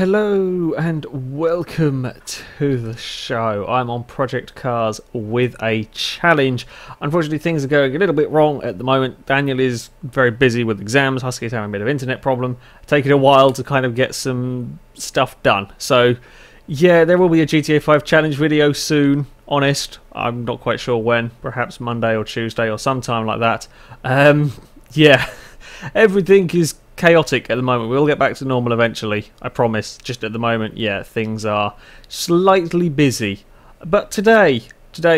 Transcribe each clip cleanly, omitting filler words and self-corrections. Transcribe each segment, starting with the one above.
Hello and welcome to the show. I'm on Project Cars with a challenge. Unfortunately, things are going a little bit wrong at the moment. Daniel is very busy with exams. Husky's having a bit of internet problem. Taking a while to kind of get some stuff done. So, yeah, there will be a GTA 5 challenge video soon. Honest, I'm not quite sure when. Perhaps Monday or Tuesday or sometime like that. Yeah, everything is chaotic at the moment. We'll get back to normal eventually, I promise. Just at the moment, yeah, things are slightly busy. But today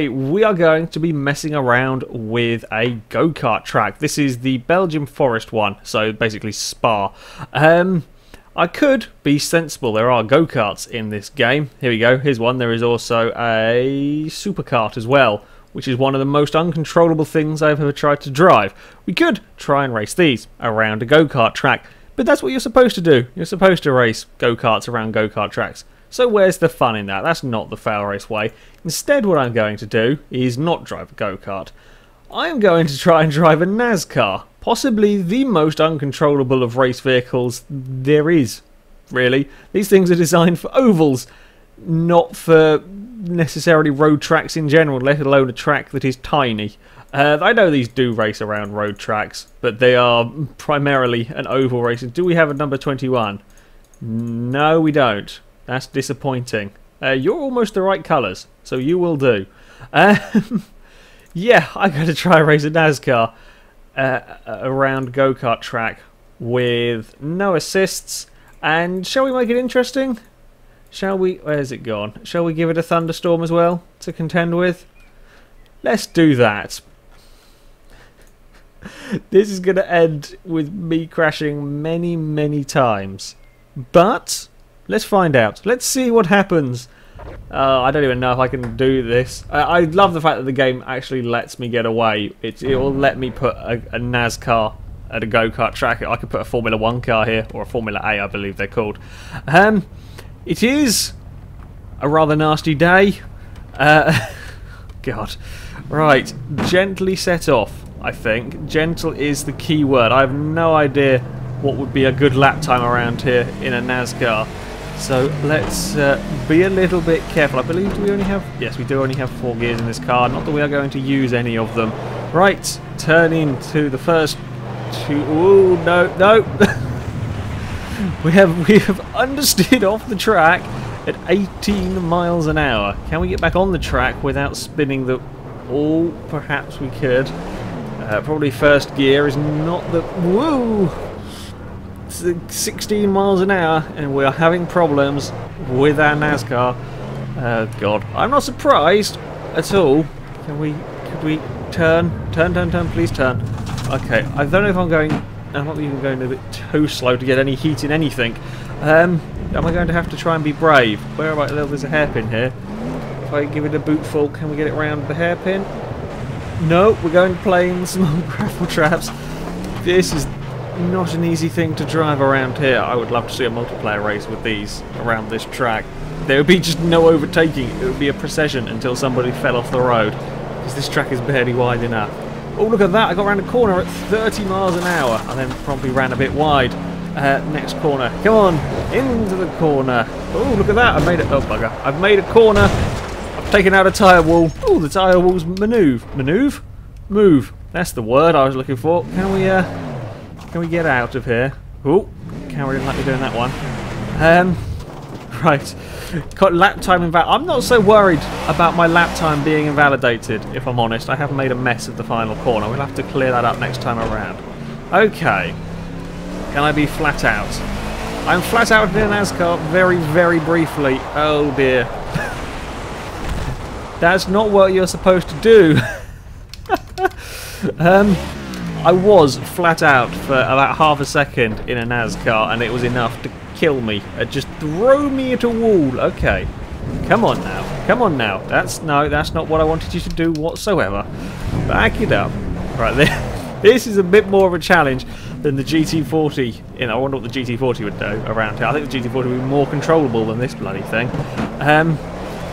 we are going to be messing around with a go-kart track. This is the Belgian forest one, so basically Spa. I could be sensible. There are go-karts in this game. Here we go. Here's one. There is also a superkart as well, which is one of the most uncontrollable things I've ever tried to drive. We could try and race these around a go-kart track, but that's what you're supposed to do. You're supposed to race go-karts around go-kart tracks. So where's the fun in that? That's not the FailRace way. Instead, what I'm going to do is not drive a go-kart. I am going to try and drive a Nascar, possibly the most uncontrollable of race vehicles there is, really. These things are designed for ovals, not for necessarily road tracks in general, let alone a track that is tiny. I know these do race around road tracks, but they are primarily an oval racing. Do we have a number 21? No, we don't. That's disappointing. You're almost the right colours, so you will do. Yeah, I'm going to try and race a NASCAR around go-kart track with no assists. And shall we make it interesting? Shall we? Where's it gone? Shall we give it a thunderstorm as well to contend with? Let's do that. This is going to end with me crashing many, many times. But let's find out. Let's see what happens. I don't even know if I can do this. I love the fact that the game actually lets me get away. It will let me put a NASCAR at a go-kart track. I could put a Formula 1 car here, or a Formula A, I believe they're called. It is a rather nasty day. God. Right, gently set off, I think. Gentle is the key word. I have no idea what would be a good lap time around here in a NASCAR. So let's be a little bit careful. I believe we only have... Yes, we do only have 4 gears in this car. Not that we are going to use any of them. Right, turn into the first 2... Ooh, no, no. We have understeered off the track at 18 miles an hour. Can we get back on the track without spinning the... Oh, perhaps we could. Probably first gear is not the... Woo! 16 miles an hour, and we are having problems with our NASCAR. God, I'm not surprised at all. Could we turn, please turn. Okay, I don't know if I'm going... I'm not even going a bit too slow to get any heat in anything. Am I going to have to try and be brave? Where am I? There's a hairpin here. If I give it a boot full, can we get it round the hairpin? No, we're going plain, small gravel traps. This is not an easy thing to drive around here. I would love to see a multiplayer race with these around this track. There would be just no overtaking. It would be a procession until somebody fell off the road, because this track is barely wide enough. Oh, look at that. I got around a corner at 30 miles an hour and then probably ran a bit wide. Next corner. Come on. Into the corner. Oh, look at that. I made it. Oh, bugger. I've made a corner. I've taken out a tyre wall. Oh, the tyre wall's Move? Move. That's the word I was looking for. Can we get out of here? Oh, camera didn't like me doing that one. Right. Got lap time invalid. I'm not so worried about my lap time being invalidated, if I'm honest. I have made a mess of the final corner. We'll have to clear that up next time around. Okay. Can I be flat out? I'm flat out in a NASCAR very, very briefly. Oh dear. That's not what you're supposed to do. I was flat out for about half a second in a NASCAR, and it was enough to kill me. Just throw me at a wall. Okay. Come on now. That's not what I wanted you to do whatsoever. Back it up. Right, this is a bit more of a challenge than the GT40. I wonder what the GT40 would do around here. I think the GT40 would be more controllable than this bloody thing.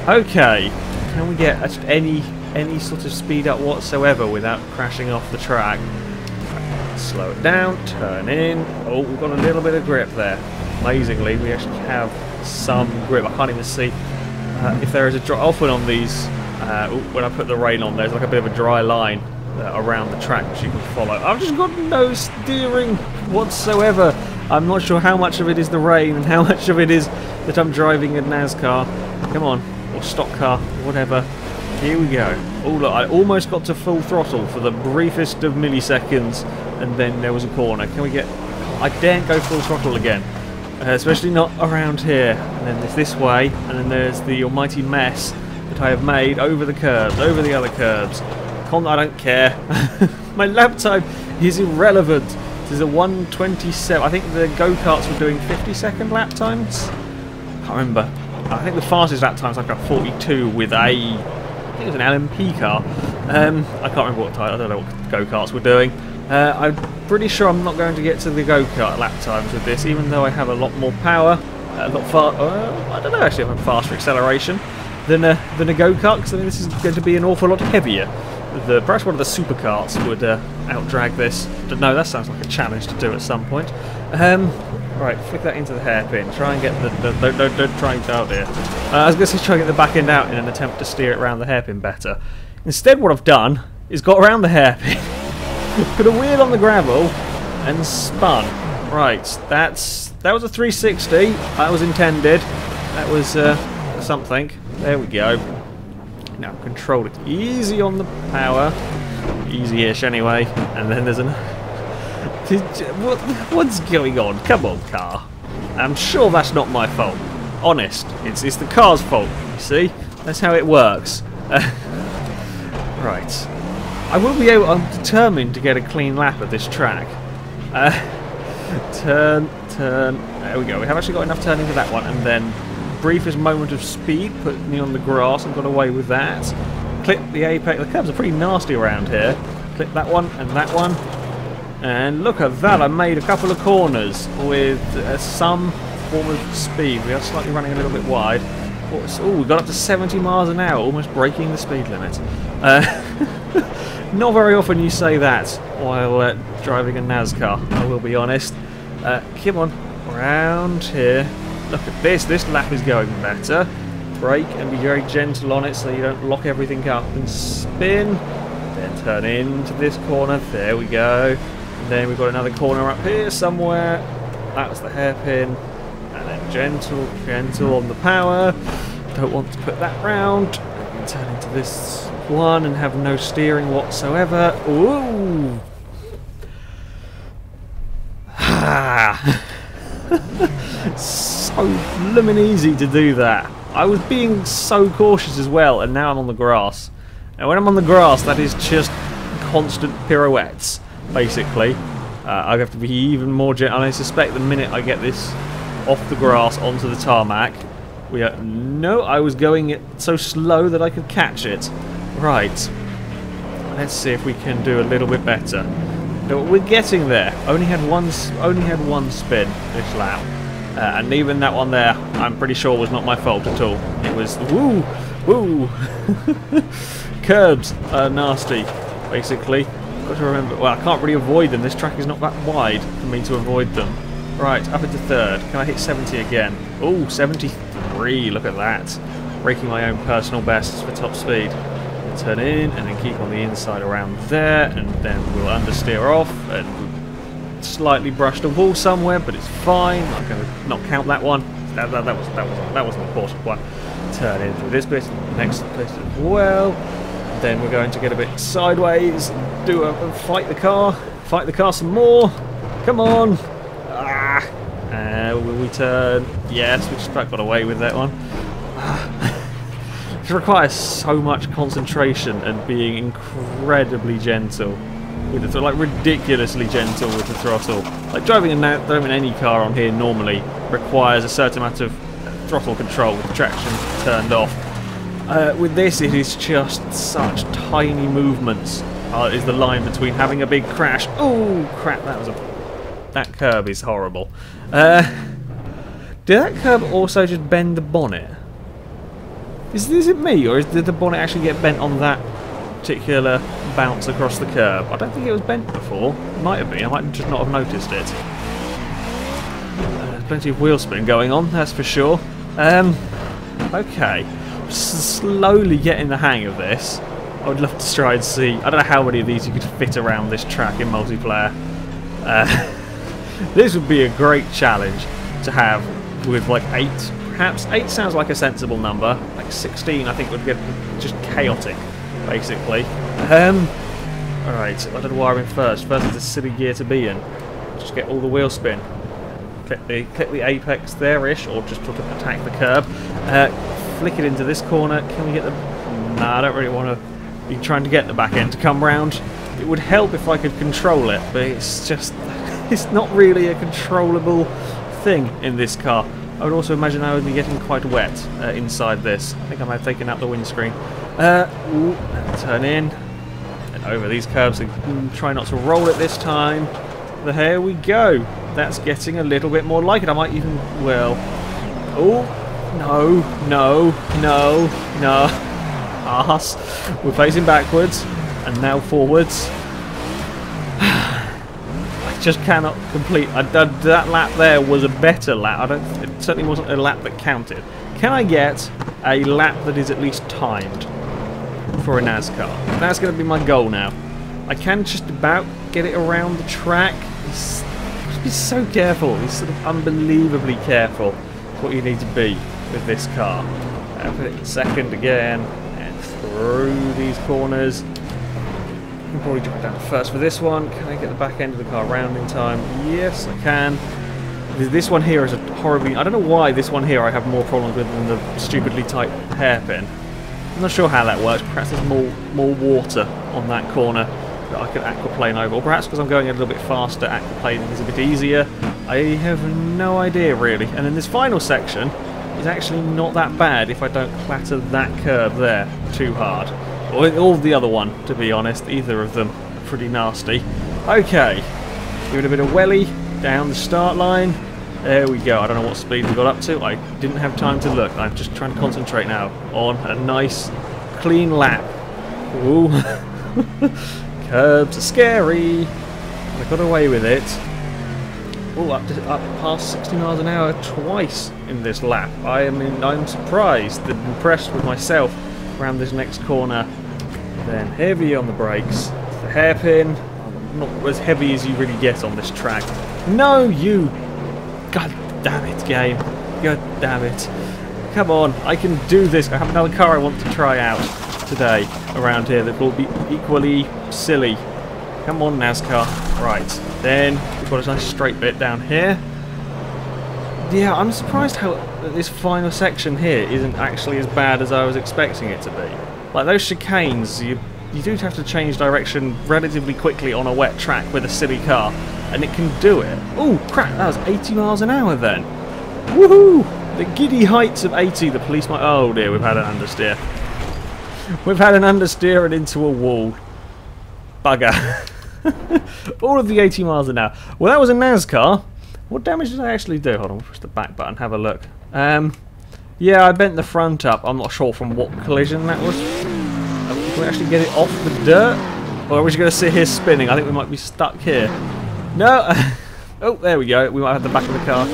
Okay. Can we get any sort of speed up whatsoever without crashing off the track? Slow it down, turn in. Oh, we've got a little bit of grip there. amazingly, we actually have some grip. I can't even see if there is a dry. Often on these, when I put the rain on, there's like a bit of a dry line around the track which you can follow. I've just got no steering whatsoever. I'm not sure how much of it is the rain and how much of it is that I'm driving a Nascar. Come on, or stock car, whatever. Here we go. Oh look, I almost got to full throttle for the briefest of milliseconds, and then there was a corner. Can we get... I daren't go full throttle again. Especially not around here. And then there's this way, and then there's the almighty mess that I have made over the curbs, over the other curbs. I don't care. My lap time is irrelevant. This is a 1:27. I think the go-karts were doing 50-second lap times. I can't remember. I think the fastest lap time is like a 42 with a... I think it was an LMP car. I can't remember what time. I don't know what go-karts were doing. I'm pretty sure I'm not going to get to the go-kart lap times with this, even though I have a lot more power, a lot far. I don't know. Actually, I have faster acceleration than a go-kart, because I think this is going to be an awful lot heavier. Perhaps one of the supercarts would outdrag this. No, that sounds like a challenge to do at some point. Right, flick that into the hairpin. Try and get don't try and go out there. I was going to say try and get the back end out in an attempt to steer it around the hairpin better. Instead, what I've done is got around the hairpin, put a wheel on the gravel, and spun. Right, that was a 360. That was intended. That was something. There we go. Now control it easy on the power, easy-ish anyway, and then there's an... What's going on? Come on, car. I'm sure that's not my fault. Honest, it's the car's fault, you see? That's how it works. Right. I will be able... I'm determined to get a clean lap at this track. Turn. There we go. We have actually got enough turning for that one, and then... briefest moment of speed, put me on the grass and got away with that. Clip the apex. The curbs are pretty nasty around here. Clip that one and that one. And look at that, I made a couple of corners with some form of speed. We are slightly running a little bit wide. Oh, we got up to 70 miles an hour, almost breaking the speed limit. Not very often you say that while driving a Nascar, I will be honest. Come on, around here. Look at this lap is going better. Brake and be very gentle on it so you don't lock everything up, and spin. Then turn into this corner, there we go. And then we've got another corner up here somewhere. That was the hairpin. And then gentle on the power. Don't want to put that round. And turn into this one and have no steering whatsoever. Ooh! So blooming easy to do that. I was being so cautious as well, and now I'm on the grass. And when I'm on the grass, that is just constant pirouettes, basically. I have to be even more gentle. And I suspect the minute I get this off the grass onto the tarmac, no, I was going it so slow that I could catch it. Right. Let's see if we can do a little bit better. No, we're getting there. Only had one spin this lap. And even that one there, I'm pretty sure was not my fault at all. It was, woo! Curbs are nasty, basically. Got to remember, well, I can't really avoid them. This track is not that wide for me to avoid them. Right, up into third. Can I hit 70 again? Oh, 73, look at that. Breaking my own personal bests for top speed. Turn in, and then keep on the inside around there, and then we'll understeer off, and slightly brushed a wall somewhere, but it's fine. I'm going to not count that one. That was an important one. Turn in through this bit, next bit as well. Then we're going to get a bit sideways, do a fight the car some more. Come on. Will we turn? Yes, we just about got away with that one. It requires so much concentration and being incredibly gentle with the like ridiculously gentle with the throttle. Like driving any car on here normally requires a certain amount of throttle control with the traction turned off. With this, it is just such tiny movements. Is the line between having a big crash. Oh crap! That curb is horrible. Did that curb also just bend the bonnet? Is it me, or did the bonnet actually get bent on that particular bounce across the curb? I don't think it was bent before. It might have been. I might just not have noticed it. plenty of wheel spin going on, that's for sure. Okay, slowly getting the hang of this. I would love to try and see. I don't know how many of these you could fit around this track in multiplayer. This would be a great challenge to have with like 8. Perhaps 8 sounds like a sensible number. Like 16, I think would get just chaotic, basically. Alright, I don't know why I'm in first. First is a silly gear to be in. Just get all the wheel spin. Click the apex there-ish, or just attack the curb. Flick it into this corner. Can we get the... Nah, I don't really want to be trying to get the back end to come round. It would help if I could control it, but it's just... It's not really a controllable thing in this car. I would also imagine I would be getting quite wet inside this. I think I might have taken out the windscreen. Turn in. And over these curbs. Try not to roll it this time. There we go. That's getting a little bit more like it. I might even... Well... Oh! No. No. No. No. Arse. We're facing backwards. And now forwards. I just cannot complete... that lap there was a better lap. It certainly wasn't a lap that counted. Can I get a lap that is at least timed for a NASCAR? That's going to be my goal now. I can just about get it around the track. Be so careful. He's sort of unbelievably careful. What you need to be with this car. Put it in second again, and through these corners. I can probably drop down first for this one. Can I get the back end of the car round in time? Yes, I can. This one here is a horribly... I don't know why this one here I have more problems with than the stupidly tight hairpin. I'm not sure how that works. Perhaps there's more water on that corner that I could aquaplane over, or perhaps because I'm going a little bit faster, aquaplaning is a bit easier. I have no idea really. And then this final section is actually not that bad if I don't clatter that curb there too hard, or the other one, to be honest. Either of them are pretty nasty. Okay, give it a bit of welly down the start line. There we go. I don't know what speed we got up to. I didn't have time to look. I'm just trying to concentrate now on a nice clean lap. Ooh. Curbs are scary. I got away with it. Oh, up past 60 miles an hour twice in this lap. I'm surprised and impressed with myself around this next corner. Then heavy on the brakes. The hairpin. Not as heavy as you really get on this track. No, you! God damn it, game. God damn it. Come on, I can do this. I have another car I want to try out today around here that will be equally silly. Come on, NASCAR. Right, then we've got a nice straight bit down here. Yeah, I'm surprised how this final section here isn't actually as bad as I was expecting it to be. Like those chicanes, you do have to change direction relatively quickly on a wet track with a silly car, and it can do it. Oh crap, that was 80 miles an hour then. Woohoo! The giddy heights of 80, the police might... Oh dear, we've had an understeer. We've had an understeer and into a wall. Bugger. All of the 80 miles an hour. Well, that was a NASCAR. What damage did I actually do? Hold on, we'll push the back button, have a look. Yeah, I bent the front up. I'm not sure from what collision that was. Can we actually get it off the dirt? Or are we just going to sit here spinning? I think we might be stuck here. No! Oh, there we go. We might have the back of the car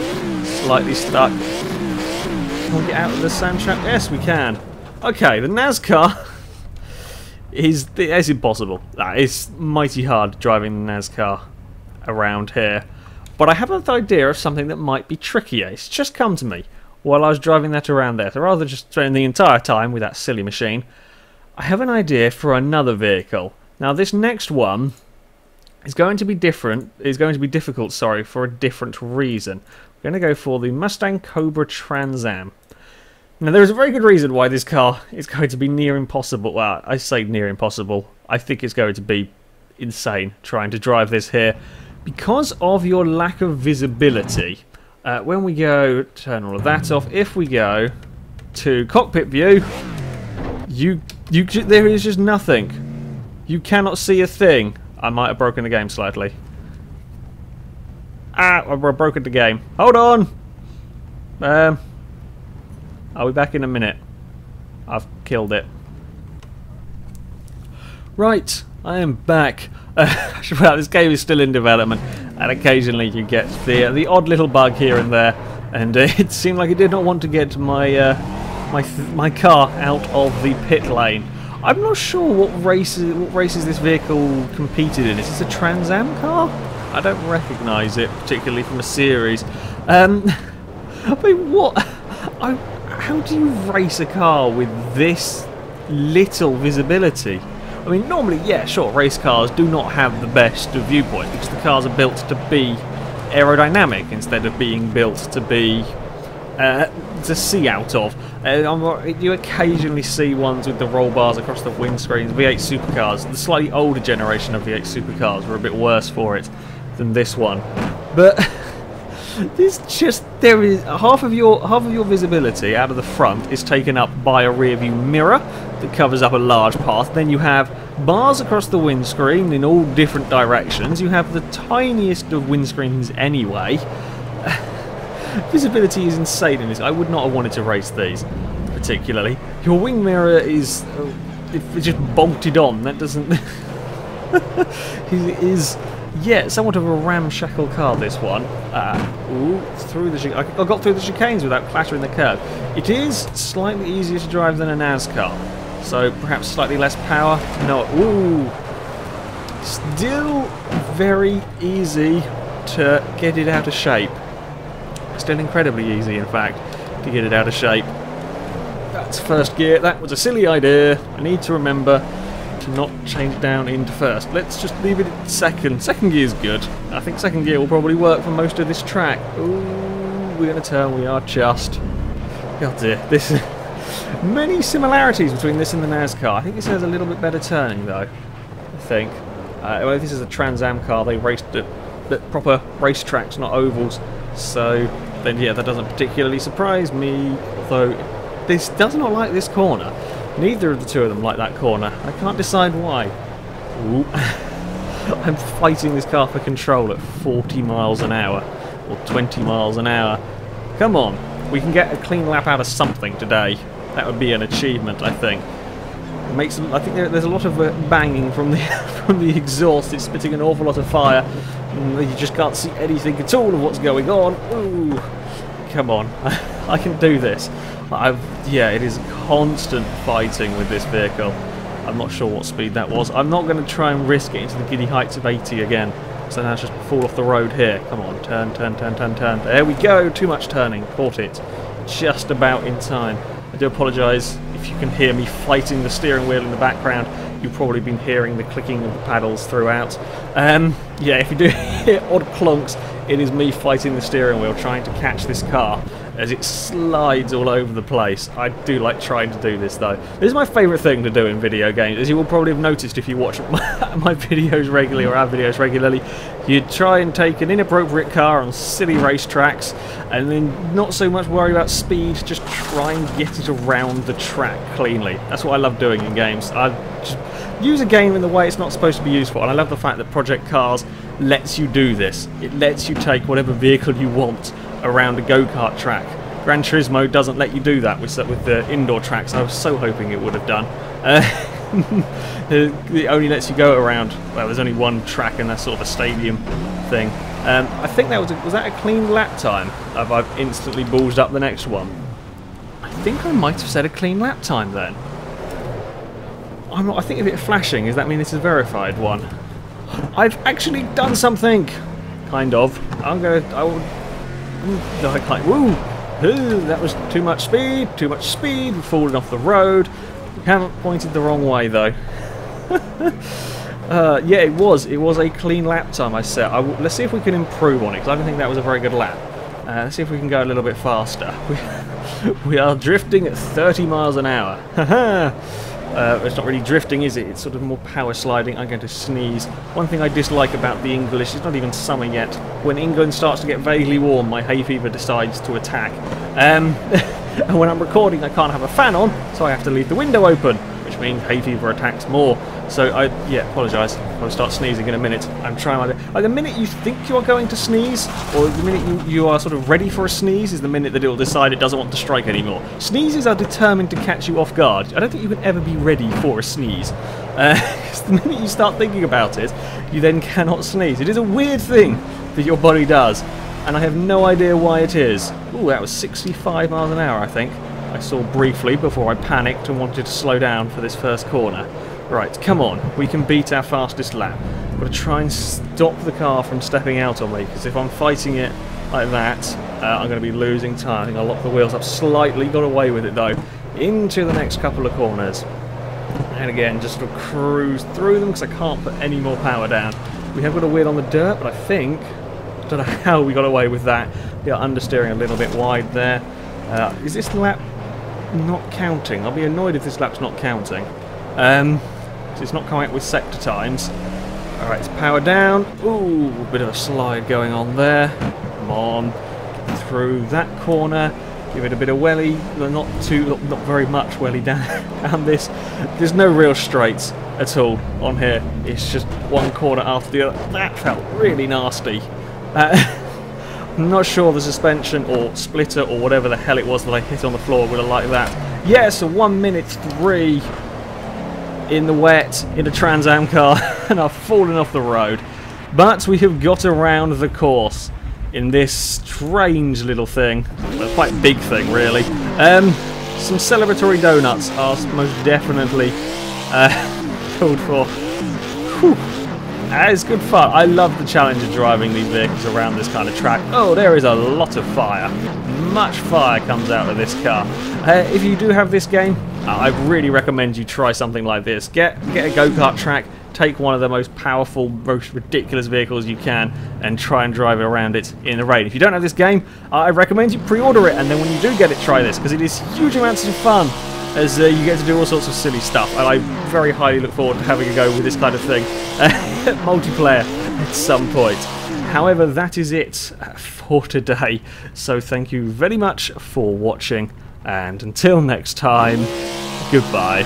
slightly stuck. Can we get out of the sand trap? Yes, we can. Okay, the NASCAR it's impossible. It's mighty hard driving the NASCAR around here. But I have an idea of something that might be trickier. It's just come to me while I was driving that around there. So rather than just spending the entire time with that silly machine, I have an idea for another vehicle. Now this next one is going to be different. Is going to be difficult, sorry, for a different reason. We're going to go for the Mustang Cobra Trans Am. Now there is a very good reason why this car is going to be near impossible. Well, I say near impossible. I think it's going to be insane trying to drive this here because of your lack of visibility. When we go, turn all of that off. If we go to cockpit view, there is just nothing. You cannot see a thing. I might have broken the game slightly. Ah, I've broken the game. Hold on. I'll be back in a minute. I've killed it. Right, I am back. Well, this game is still in development, and occasionally you get the odd little bug here and there and it seemed like it did not want to get my my car out of the pit lane. I'm not sure what races this vehicle competed in. Is this a Trans Am car? I don't recognise it particularly from a series. I mean, what? How do you race a car with this little visibility? I mean, normally, yeah, sure, race cars do not have the best of viewpoint because the cars are built to be aerodynamic instead of being built to be to see out of. You occasionally see ones with the roll bars across the windscreens. V8 supercars, the slightly older generation of V8 supercars were a bit worse for it than this one, but there is half of your visibility out of the front is taken up by a rear view mirror that covers up a large path. Then you have bars across the windscreen in all different directions. You have the tiniest of windscreens anyway. Visibility is insane in this. I would not have wanted to race these particularly. Your wing mirror is it's just bolted on. That doesn't it is, yeah, somewhat of a ramshackle car, this one. Ooh, I got through the chicanes without clattering the curb. It is slightly easier to drive than a Nascar, so perhaps slightly less power. No, ooh, still very easy to get it out of shape. Still incredibly easy, in fact, to get it out of shape. That's first gear. That was a silly idea. I need to remember to not change down into first. Let's just leave it at second. Second gear is good. I think second gear will probably work for most of this track. Ooh, we're going to turn. We are just. Oh dear. This is many similarities between this and the Nascar. I think this has a little bit better turning though. I think. Well, this is a Trans Am car. They raced at proper racetracks, not ovals. So then, yeah, that doesn't particularly surprise me. Although this does not like this corner. Neither of the two of them like that corner. I can't decide why. Ooh. I'm fighting this car for control at 40 miles an hour. Or 20 miles an hour. Come on. We can get a clean lap out of something today. That would be an achievement, I think. I think there's a lot of banging from the from the exhaust. It's spitting an awful lot of fire. And you just can't see anything at all of what's going on. Ooh. Come on. I can do this. Yeah, it is constant fighting with this vehicle. I'm not sure what speed that was. I'm not going to try and risk it into the giddy heights of 80 again. So now it's just fall off the road here. Come on, turn, turn, turn, turn, turn. There we go. Too much turning. Caught it. Just about in time. I do apologise if you can hear me fighting the steering wheel in the background. You've probably been hearing the clicking of the paddles throughout. Yeah, if you do hear odd clunks, it is me fighting the steering wheel, trying to catch this car as it slides all over the place. I do like trying to do this though. This is my favourite thing to do in video games, as you will probably have noticed if you watch my videos regularly or our videos regularly. You try and take an inappropriate car on silly racetracks and then not so much worry about speed, just try and get it around the track cleanly. That's what I love doing in games. I just use a game in the way it's not supposed to be used for, and I love the fact that Project Cars lets you do this. It lets you take whatever vehicle you want around a go-kart track. Gran Turismo doesn't let you do that with the indoor tracks. I was so hoping it would have done. It only lets you go around. Well, there's only one track and that's sort of a stadium thing. I think that was that a clean lap time? I've instantly ballsed up the next one. I think I might have said a clean lap time then. I think if it's flashing, does that mean this is a verified one? I've actually done something, kind of. No, I can't. Woo! Ooh, that was too much speed. Too much speed. We've fallen off the road. We haven't pointed the wrong way though. Yeah, it was a clean lap time. I said. Let's see if we can improve on it, because I don't think that was a very good lap. Let's see if we can go a little bit faster. We are drifting at 30 miles an hour. It's not really drifting, is it? It's sort of more power sliding. I'm going to sneeze. One thing I dislike about the English, it's not even summer yet. When England starts to get vaguely warm, my hay fever decides to attack. And when I'm recording, I can't have a fan on, so I have to leave the window open, which means hay fever attacks more. So yeah, apologise. I'll start sneezing in a minute. I'm trying my best. Like the minute you think you're going to sneeze, or the minute you are sort of ready for a sneeze, is the minute that it will decide it doesn't want to strike anymore. Sneezes are determined to catch you off guard. I don't think you can ever be ready for a sneeze. Because the minute you start thinking about it, you then cannot sneeze. It is a weird thing that your body does. and I have no idea why it is. Ooh, that was 65 miles an hour, I think. I saw briefly before I panicked and wanted to slow down for this first corner. Right, come on, we can beat our fastest lap. I've got to try and stop the car from stepping out on me, because if I'm fighting it like that, I'm going to be losing time. I think I'll lock the wheels up slightly, got away with it though, into the next couple of corners. And again, just sort of cruise through them, because I can't put any more power down. We have got a wheel on the dirt, but I think, I don't know how we got away with that. We are understeering a little bit wide there. Is this lap not counting? I'll be annoyed if this lap's not counting. So it's not coming up with sector times. Alright, it's power down. Ooh, a bit of a slide going on there. Come on. Through that corner. Give it a bit of welly. Not very much welly down this. There's no real straights at all on here. It's just one corner after the other. That felt really nasty. I'm not sure the suspension or splitter or whatever the hell it was that I hit on the floor would have liked that. Yes, a 1:03 in the wet in a Trans Am car, and I've fallen off the road. But we have got around the course in this strange little thing. Well, quite big thing, really. Some celebratory donuts are most definitely called for. Whew. It's good fun. I love the challenge of driving these vehicles around this kind of track. Oh, there is a lot of fire. Much fire comes out of this car. If you do have this game, I really recommend you try something like this. Get a go-kart track, take one of the most powerful, most ridiculous vehicles you can, and try and drive around it in the rain. If you don't have this game, I recommend you pre-order it, and then when you do get it, try this, because it is huge amounts of fun, as you get to do all sorts of silly stuff, and I very highly look forward to having a go with this kind of thing multiplayer at some point. However, that is it for today, so thank you very much for watching, and until next time, goodbye.